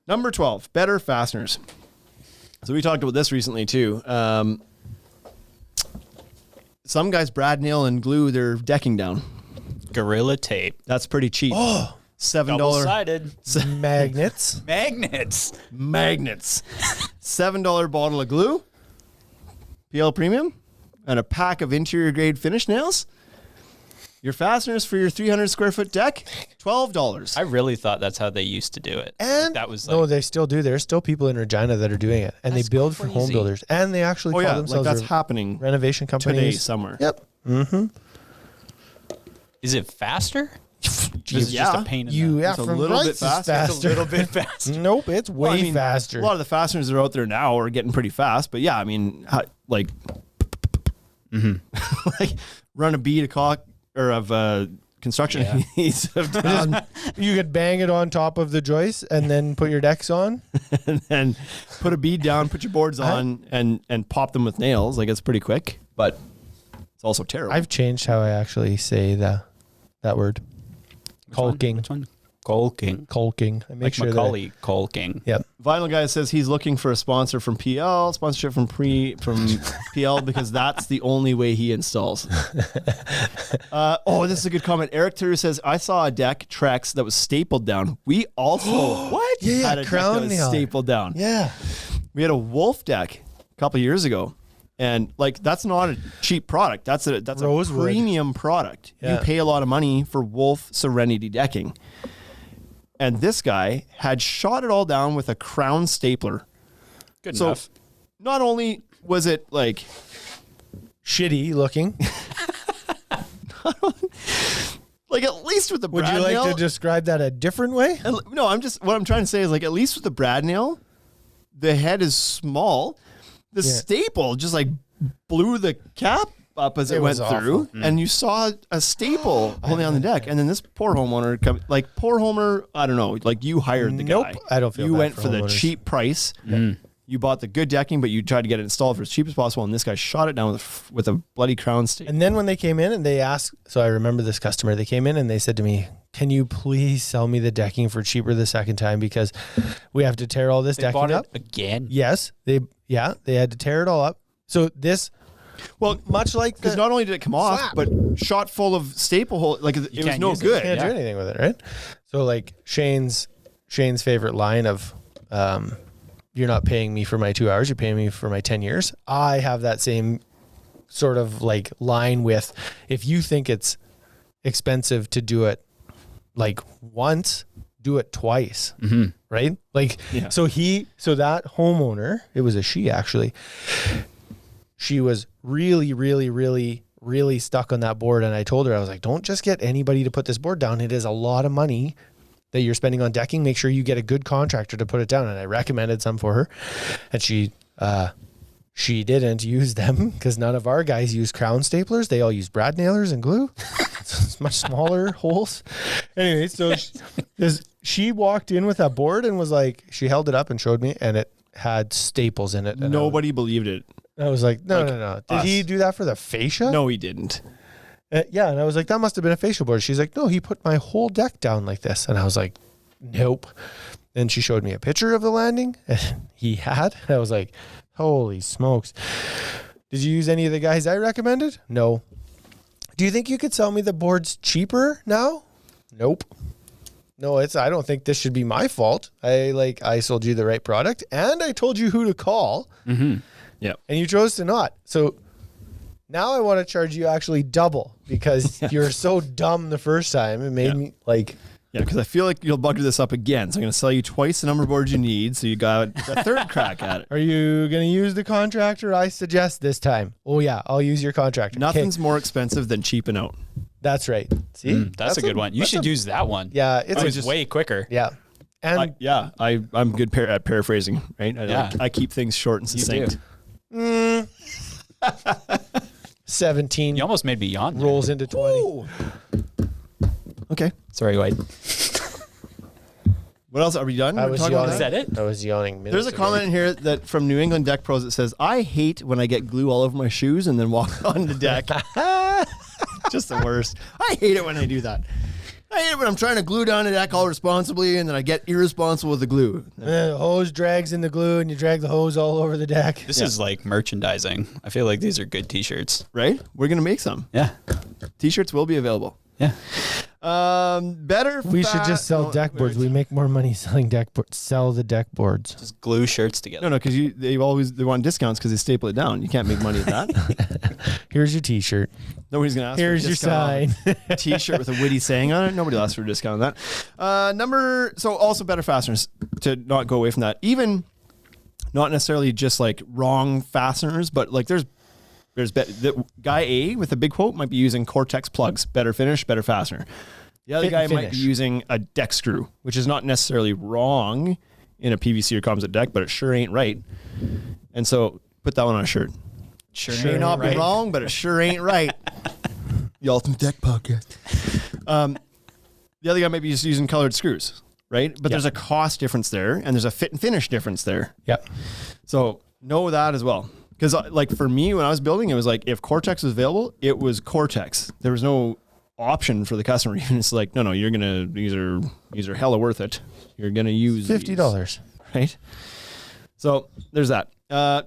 Number 12, better fasteners. So we talked about this recently too. Some guys brad nail and glue their decking down. Gorilla Tape. That's pretty cheap. Oh, $7. Double-sided. magnets. Magnets. $7 bottle of glue, PL Premium, and a pack of interior grade finish nails. Your fasteners for your 300 square foot deck, $12. I really thought that's how they used to do it. And that was no, they still do. There's still people in Regina that are doing it, and they That's build for home crazy. builders, and they actually Oh call yeah, like themselves that's happening renovation companies today somewhere. Yep. Mm-hmm. Is it faster? This is Yeah. just a pain in You the... yeah, It's a from little bit Wright's is faster. It's a little bit faster. Nope, it's way Well, I mean, faster. A lot of the fasteners that are out there now are getting pretty fast, but yeah, I mean, like, like run a bead of caulk or of construction adhesive down, You could bang it on top of the joist and then put your decks on. and then put a bead down, put your boards on, and pop them with nails. Like it's pretty quick, but it's also terrible. I've changed how I actually say that word. Caulking. Which one? Caulking. Caulking. I make Like sure Macaulay caulking. Yep. Vinyl Guy says he's looking for a sponsor from PL, sponsorship from PL because that's the only way he installs. This is a good comment. Eric Turner says, I saw a deck Trex that was stapled down. We also What? Yeah, had a deck crown that was nail. stapled down. Yeah. We had a Wolf deck a couple years ago. And like that's not a cheap product. That's a Rosewood. premium product. Yeah. You pay a lot of money for Wolf Serenity decking. And this guy had shot it all down with a crown stapler. Good So enough. not only was it like Shitty looking. like at least with the Would brad you like nail, to describe that a different way? no, what I'm trying to say is like at least with the brad nail, the head is small. The staple just like blew the cap up as it went was through, awful. and you saw a staple holding on the deck. And then this poor homeowner, poor homeowner, I don't know, like you hired the Nope, guy. I don't feel you bad went for for the homeowners. cheap price. You bought the good decking, but you tried to get it installed for as cheap as possible. And this guy shot it down with a bloody crown staple. And then when they came in and they asked, so I remember this customer, they came in and they said to me, can you please sell me the decking for cheaper the second time because we have to tear all this They decking bought up? it again. Yes, they had to tear it all up. So this, Well, much like because the, not only did it come off, slap. but shot full of staple hole, like it was can't no use it. good. can't do anything with it, right? So like Shane's favorite line of, you're not paying me for my 2 hours, you're paying me for my 10 years. I have that same sort of like line with, if you think it's expensive to do it like once, do it twice, right? Like, Yeah. so that homeowner, it was a she actually, she was really, really, really, really stuck on that board. And I told her, I was like, don't just get anybody to put this board down. It is a lot of money that you're spending on decking. Make sure you get a good contractor to put it down. And I recommended some for her. And she didn't use them because none of our guys use crown staplers. They all use brad nailers and glue. It's much smaller holes. Anyway, so she walked in with that board and was like, she held it up and showed me, and it had staples in it. And Nobody believed it. I was like, no. Did us. he do that for the fascia? No, he didn't. Yeah. And I was like, that must have been a facial board. She's like, no, he put my whole deck down like this. And I was like, nope. Then she showed me a picture of the landing and he had. I was like, holy smokes. Did you use any of the guys I recommended? No. Do you think you could sell me the boards cheaper now? Nope. No, I don't think this should be my fault. I sold you the right product and I told you who to call. Yeah. And you chose to not. So now I want to charge you actually double because you're so dumb the first time. It made me like, Yeah, because I feel like you'll bugger this up again. So I'm going to sell you twice the number of boards you need. So you got a third crack at it. are you going to use the contractor I suggest this time? Oh yeah, I'll use your contractor. 'Kay, Nothing's more expensive than cheaping out. that's right. See? That's a good one. You should use that one. Yeah, It was way quicker. yeah. And I'm good at paraphrasing, right? I keep things short and You succinct. do. 17 You almost made me yawn. rolls into 20. Okay. Sorry, White. What else? Are we done? I We're was talking about Is yawning. that it? I was yawning. There's a minutes comment in here that from New England Deck Pros that says, I hate when I get glue all over my shoes and then walk on the deck. Just the worst. I hate it when I do that. I hate it when I'm trying to glue down a deck all responsibly and then I get irresponsible with the glue. The hose drags in the glue and you drag the hose all over the deck. This is like merchandising. I feel like these are good T-shirts. Right? We're going to make some. Yeah. T-shirts will be available. Yeah. Better. We should just sell deck boards. We make more money selling deck boards. Sell the deck boards. Just glue shirts together. No, because they want discounts because they staple it down. You can't make money at that. Here's your T-shirt. Nobody's gonna ask. Here's for a your discount sign. on a T-shirt with a witty saying on it. Nobody will ask for a discount on that. So also better fasteners to not go away from that. Even not necessarily just like wrong fasteners, but like there's the guy A with a big quote might be using Cortex plugs, better finish, better fastener. The other Fit guy and might be finish. using a deck screw, which is not necessarily wrong in a PVC or composite deck, but it sure ain't right. And so put that one on a shirt. Sure. May ain't not right. be wrong, but it sure ain't right. The Ultimate Deck Podcast. The other guy might be just using colored screws, right? But there's a cost difference there, and there's a fit and finish difference there. Yep. So know that as well. Because like for me, when I was building, it was like if Cortex was available, it was Cortex. There was no option for the customer. Even it's like, no, you're gonna these are hella worth it. You're gonna use $50. these, right? So there's that.